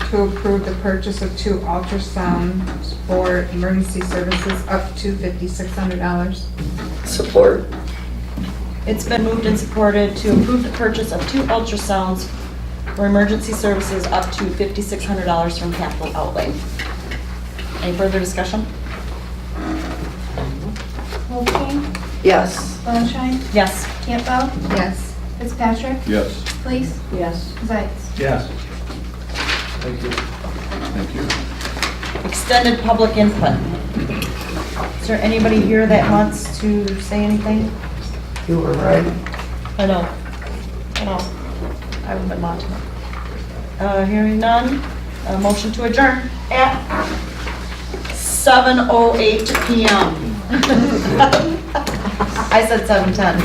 to approve the purchase of 2 ultrasounds for emergency services up to $5,600. Support. It's been moved and supported to approve the purchase of 2 ultrasounds for emergency services up to $5,600 from capital outlay. Any further discussion? Wolfgang, Yes. Wallenstein, Yes. Campbell, Yes. Fitzpatrick, Yes. Please, Yes. Zeitz. Yes. Thank you. Thank you. Extended public input. Is there anybody here that wants to say anything? You were right. I know. I haven't been watching it. Hearing none, a motion to adjourn at 7:08 PM. I said 7:10.